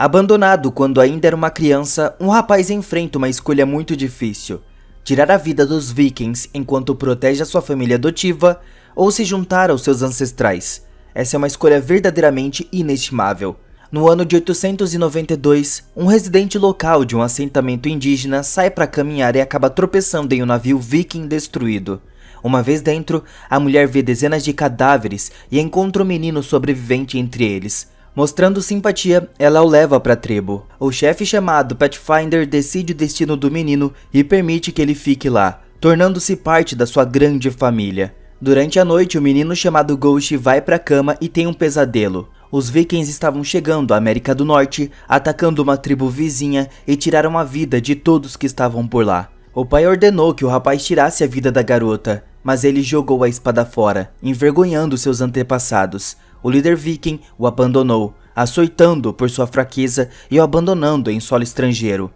Abandonado quando ainda era uma criança, um rapaz enfrenta uma escolha muito difícil: tirar a vida dos vikings enquanto protege a sua família adotiva ou se juntar aos seus ancestrais. Essa é uma escolha verdadeiramente inestimável. No ano de 892, um residente local de um assentamento indígena sai para caminhar e acaba tropeçando em um navio viking destruído. Uma vez dentro, a mulher vê dezenas de cadáveres e encontra um menino sobrevivente entre eles. Mostrando simpatia, ela o leva para a tribo. O chefe chamado Pathfinder decide o destino do menino e permite que ele fique lá, tornando-se parte da sua grande família. Durante a noite, o menino chamado Ghost vai para a cama e tem um pesadelo. Os vikings estavam chegando à América do Norte, atacando uma tribo vizinha e tiraram a vida de todos que estavam por lá. O pai ordenou que o rapaz tirasse a vida da garota, mas ele jogou a espada fora, envergonhando seus antepassados. O líder viking o abandonou, açoitando-o por sua fraqueza e o abandonando em solo estrangeiro.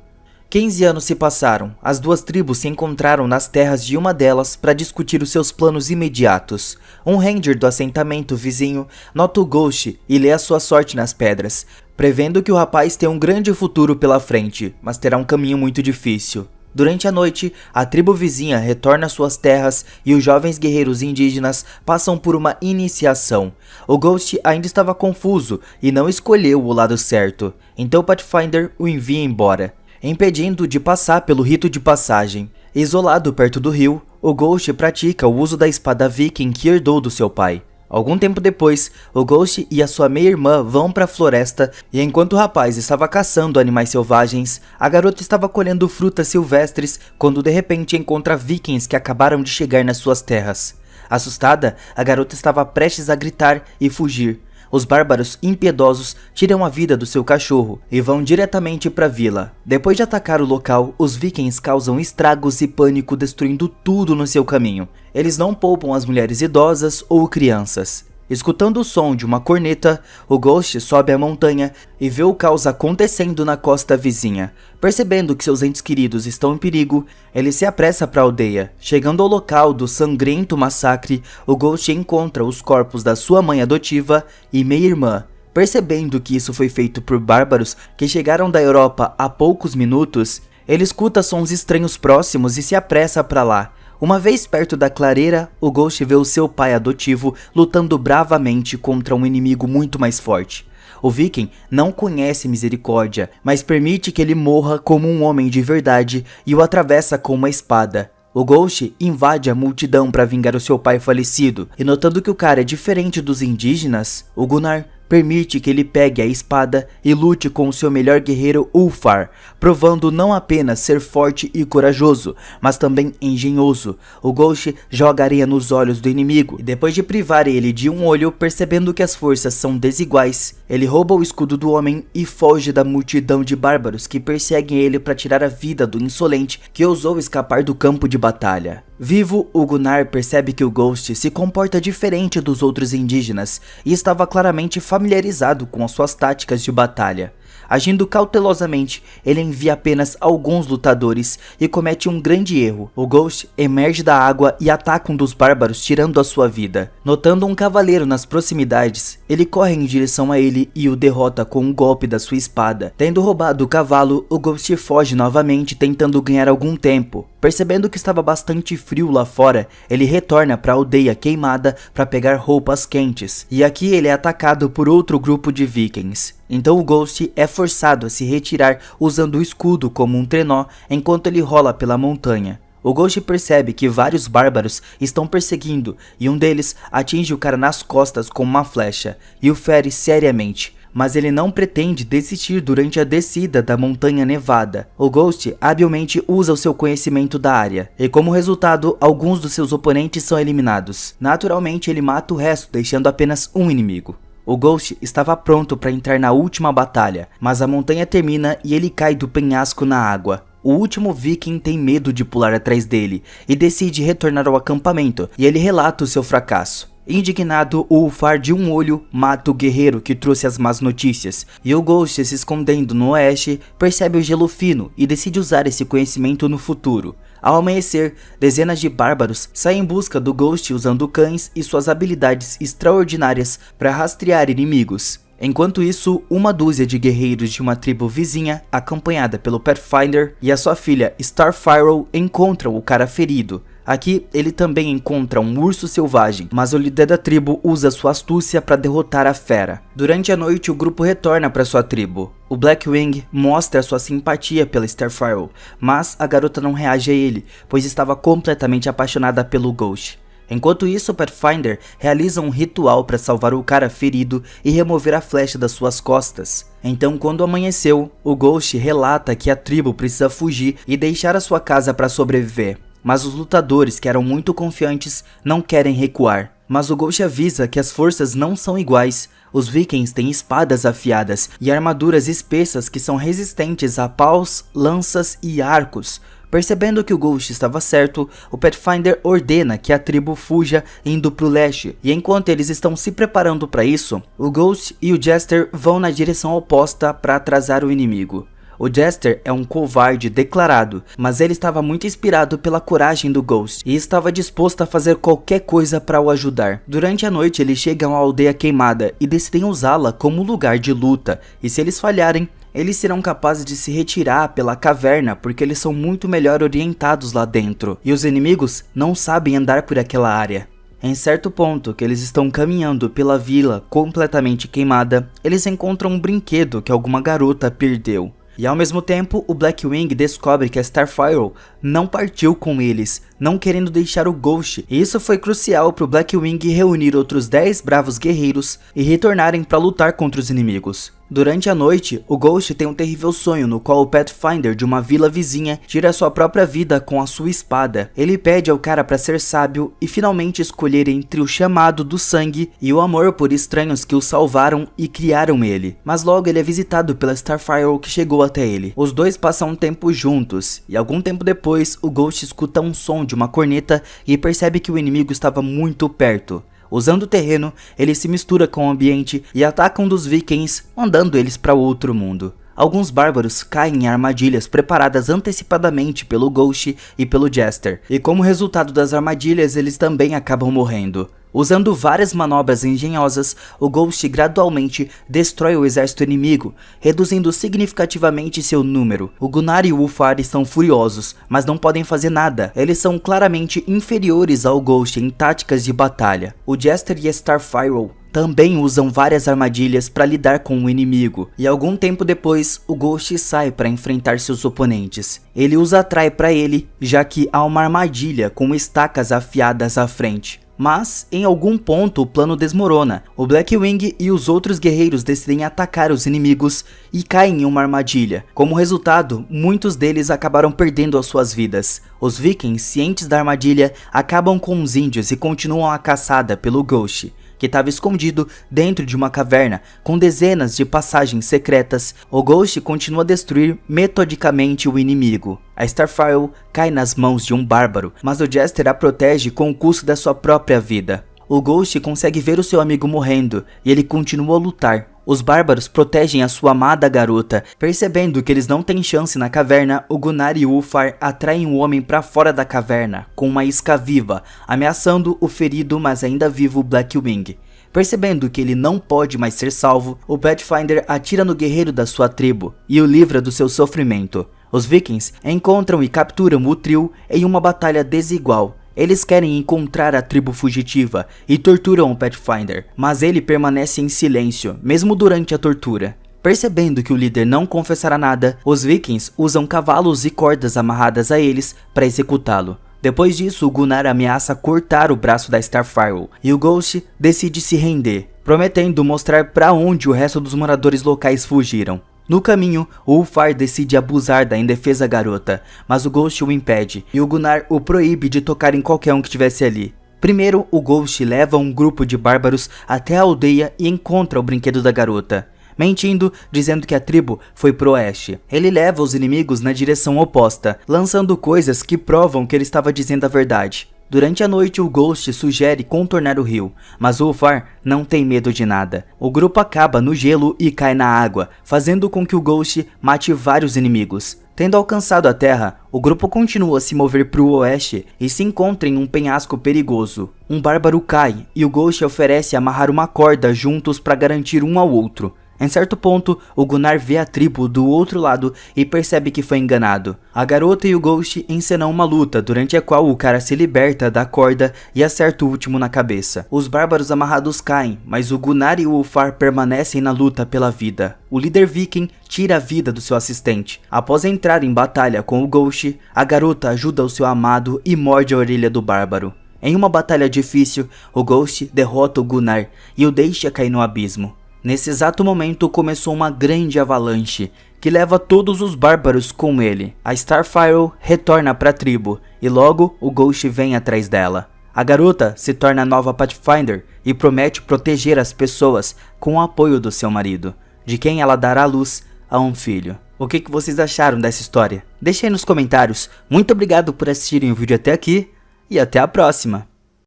15 anos se passaram, as duas tribos se encontraram nas terras de uma delas para discutir os seus planos imediatos. Um ranger do assentamento vizinho nota o Ghost e lê a sua sorte nas pedras, prevendo que o rapaz tem um grande futuro pela frente, mas terá um caminho muito difícil. Durante a noite, a tribo vizinha retorna às suas terras e os jovens guerreiros indígenas passam por uma iniciação. O Ghost ainda estava confuso e não escolheu o lado certo, então Pathfinder o envia embora, impedindo-o de passar pelo rito de passagem. Isolado perto do rio, o Ghost pratica o uso da espada viking que herdou do seu pai. Algum tempo depois, o Ghost e a sua meia-irmã vão para a floresta e enquanto o rapaz estava caçando animais selvagens, a garota estava colhendo frutas silvestres quando de repente encontra vikings que acabaram de chegar nas suas terras. Assustada, a garota estava prestes a gritar e fugir. Os bárbaros impiedosos tiram a vida do seu cachorro e vão diretamente para a vila. Depois de atacar o local, os vikings causam estragos e pânico, destruindo tudo no seu caminho. Eles não poupam as mulheres idosas ou crianças. Escutando o som de uma corneta, o Ghost sobe a montanha e vê o caos acontecendo na costa vizinha. Percebendo que seus entes queridos estão em perigo, ele se apressa para a aldeia. Chegando ao local do sangrento massacre, o Ghost encontra os corpos da sua mãe adotiva e meia-irmã. Percebendo que isso foi feito por bárbaros que chegaram da Europa há poucos minutos, ele escuta sons estranhos próximos e se apressa para lá. Uma vez perto da clareira, o Ghost vê o seu pai adotivo lutando bravamente contra um inimigo muito mais forte. O viking não conhece misericórdia, mas permite que ele morra como um homem de verdade e o atravessa com uma espada. O Ghost invade a multidão para vingar o seu pai falecido, e notando que o cara é diferente dos indígenas, o Gunnar permite que ele pegue a espada e lute com o seu melhor guerreiro Ulfar, provando não apenas ser forte e corajoso, mas também engenhoso. O Ghost joga areia nos olhos do inimigo e depois de privar ele de um olho, percebendo que as forças são desiguais, ele rouba o escudo do homem e foge da multidão de bárbaros que perseguem ele para tirar a vida do insolente que ousou escapar do campo de batalha. Vivo, o Gunnar percebe que o Ghost se comporta diferente dos outros indígenas e estava claramente familiarizado com as suas táticas de batalha. Agindo cautelosamente, ele envia apenas alguns lutadores e comete um grande erro. O Ghost emerge da água e ataca um dos bárbaros, tirando a sua vida. Notando um cavaleiro nas proximidades, ele corre em direção a ele e o derrota com um golpe da sua espada. Tendo roubado o cavalo, o Ghost foge novamente, tentando ganhar algum tempo. Percebendo que estava bastante frio lá fora, ele retorna para a aldeia queimada para pegar roupas quentes. E aqui ele é atacado por outro grupo de vikings. Então o Ghost é forçado a se retirar usando o escudo como um trenó enquanto ele rola pela montanha. O Ghost percebe que vários bárbaros estão perseguindo e um deles atinge o cara nas costas com uma flecha e o fere seriamente. Mas ele não pretende desistir durante a descida da montanha nevada. O Ghost habilmente usa o seu conhecimento da área, e como resultado, alguns dos seus oponentes são eliminados. Naturalmente, ele mata o resto, deixando apenas um inimigo. O Ghost estava pronto para entrar na última batalha, mas a montanha termina e ele cai do penhasco na água. O último viking tem medo de pular atrás dele e decide retornar ao acampamento, e ele relata o seu fracasso. Indignado, o Ulfar de um olho mata o guerreiro que trouxe as más notícias, e o Ghost, se escondendo no oeste, percebe o gelo fino e decide usar esse conhecimento no futuro. Ao amanhecer, dezenas de bárbaros saem em busca do Ghost usando cães e suas habilidades extraordinárias para rastrear inimigos. Enquanto isso, uma dúzia de guerreiros de uma tribo vizinha, acompanhada pelo Pathfinder e a sua filha Starfire, encontram o cara ferido. Aqui, ele também encontra um urso selvagem, mas o líder da tribo usa sua astúcia para derrotar a fera. Durante a noite, o grupo retorna para sua tribo. O Blackwing mostra sua simpatia pela Starfire, mas a garota não reage a ele, pois estava completamente apaixonada pelo Ghost. Enquanto isso, o Pathfinder realiza um ritual para salvar o cara ferido e remover a flecha das suas costas. Então, quando amanheceu, o Ghost relata que a tribo precisa fugir e deixar a sua casa para sobreviver. Mas os lutadores, que eram muito confiantes, não querem recuar. Mas o Ghost avisa que as forças não são iguais. Os vikings têm espadas afiadas e armaduras espessas que são resistentes a paus, lanças e arcos. Percebendo que o Ghost estava certo, o Pathfinder ordena que a tribo fuja indo para o leste, e enquanto eles estão se preparando para isso, o Ghost e o Jester vão na direção oposta para atrasar o inimigo. O Jester é um covarde declarado, mas ele estava muito inspirado pela coragem do Ghost e estava disposto a fazer qualquer coisa para o ajudar. Durante a noite eles chegam à aldeia queimada e decidem usá-la como lugar de luta, e se eles falharem, eles serão capazes de se retirar pela caverna porque eles são muito melhor orientados lá dentro, e os inimigos não sabem andar por aquela área. Em certo ponto que eles estão caminhando pela vila completamente queimada, eles encontram um brinquedo que alguma garota perdeu. E ao mesmo tempo, o Blackwing descobre que a Starfire não partiu com eles, não querendo deixar o Ghost. E isso foi crucial para o Blackwing reunir outros 10 bravos guerreiros e retornarem para lutar contra os inimigos. Durante a noite, o Ghost tem um terrível sonho no qual o Pathfinder de uma vila vizinha tira sua própria vida com a sua espada. Ele pede ao cara para ser sábio e finalmente escolher entre o chamado do sangue e o amor por estranhos que o salvaram e criaram ele. Mas logo ele é visitado pela Starfire que chegou até ele. Os dois passam um tempo juntos e algum tempo depois o Ghost escuta um som de uma corneta e percebe que o inimigo estava muito perto. Usando o terreno, ele se mistura com o ambiente e ataca um dos vikings, mandando eles para outro mundo. Alguns bárbaros caem em armadilhas preparadas antecipadamente pelo Ghost e pelo Jester, e como resultado das armadilhas eles também acabam morrendo. Usando várias manobras engenhosas, o Ghost gradualmente destrói o exército inimigo, reduzindo significativamente seu número. O Gunnar e o Ulfar estão furiosos, mas não podem fazer nada. Eles são claramente inferiores ao Ghost em táticas de batalha. O Jester e a Starfire também usam várias armadilhas para lidar com o inimigo, e algum tempo depois, o Ghost sai para enfrentar seus oponentes. Ele os atrai para ele, já que há uma armadilha com estacas afiadas à frente. Mas, em algum ponto, o plano desmorona. O Blackwing e os outros guerreiros decidem atacar os inimigos e caem em uma armadilha. Como resultado, muitos deles acabaram perdendo as suas vidas. Os vikings, cientes da armadilha, acabam com os índios e continuam a caçada pelo Ghost, que estava escondido dentro de uma caverna, com dezenas de passagens secretas. O Ghost continua a destruir metodicamente o inimigo. A Starfire cai nas mãos de um bárbaro, mas o Jester a protege com o custo da sua própria vida. O Ghost consegue ver o seu amigo morrendo, e ele continua a lutar. Os bárbaros protegem a sua amada garota. Percebendo que eles não têm chance na caverna, o Gunnar e o Ulfar atraem o homem para fora da caverna, com uma isca viva, ameaçando o ferido mas ainda vivo Blackwing. Percebendo que ele não pode mais ser salvo, o Pathfinder atira no guerreiro da sua tribo e o livra do seu sofrimento. Os vikings encontram e capturam o trio em uma batalha desigual. Eles querem encontrar a tribo fugitiva e torturam o Pathfinder, mas ele permanece em silêncio, mesmo durante a tortura. Percebendo que o líder não confessará nada, os vikings usam cavalos e cordas amarradas a eles para executá-lo. Depois disso, o Gunnar ameaça cortar o braço da Starfire e o Ghost decide se render, prometendo mostrar para onde o resto dos moradores locais fugiram. No caminho, o Ulfar decide abusar da indefesa garota, mas o Ghost o impede e o Gunnar o proíbe de tocar em qualquer um que estivesse ali. Primeiro, o Ghost leva um grupo de bárbaros até a aldeia e encontra o brinquedo da garota, mentindo, dizendo que a tribo foi pro oeste. Ele leva os inimigos na direção oposta, lançando coisas que provam que ele estava dizendo a verdade. Durante a noite, o Ghost sugere contornar o rio, mas o Ulfar não tem medo de nada. O grupo acaba no gelo e cai na água, fazendo com que o Ghost mate vários inimigos. Tendo alcançado a terra, o grupo continua a se mover para o oeste e se encontra em um penhasco perigoso. Um bárbaro cai e o Ghost oferece amarrar uma corda juntos para garantir um ao outro. Em certo ponto, o Gunnar vê a tribo do outro lado e percebe que foi enganado. A garota e o Ghost encenam uma luta, durante a qual o cara se liberta da corda e acerta o último na cabeça. Os bárbaros amarrados caem, mas o Gunnar e o Ulfar permanecem na luta pela vida. O líder viking tira a vida do seu assistente. Após entrar em batalha com o Ghost, a garota ajuda o seu amado e morde a orelha do bárbaro. Em uma batalha difícil, o Ghost derrota o Gunnar e o deixa cair no abismo. Nesse exato momento começou uma grande avalanche, que leva todos os bárbaros com ele. A Starfire retorna para a tribo, e logo o Ghost vem atrás dela. A garota se torna a nova Pathfinder, e promete proteger as pessoas com o apoio do seu marido, de quem ela dará luz a um filho. O que vocês acharam dessa história? Deixe aí nos comentários. Muito obrigado por assistirem o vídeo até aqui, e até a próxima!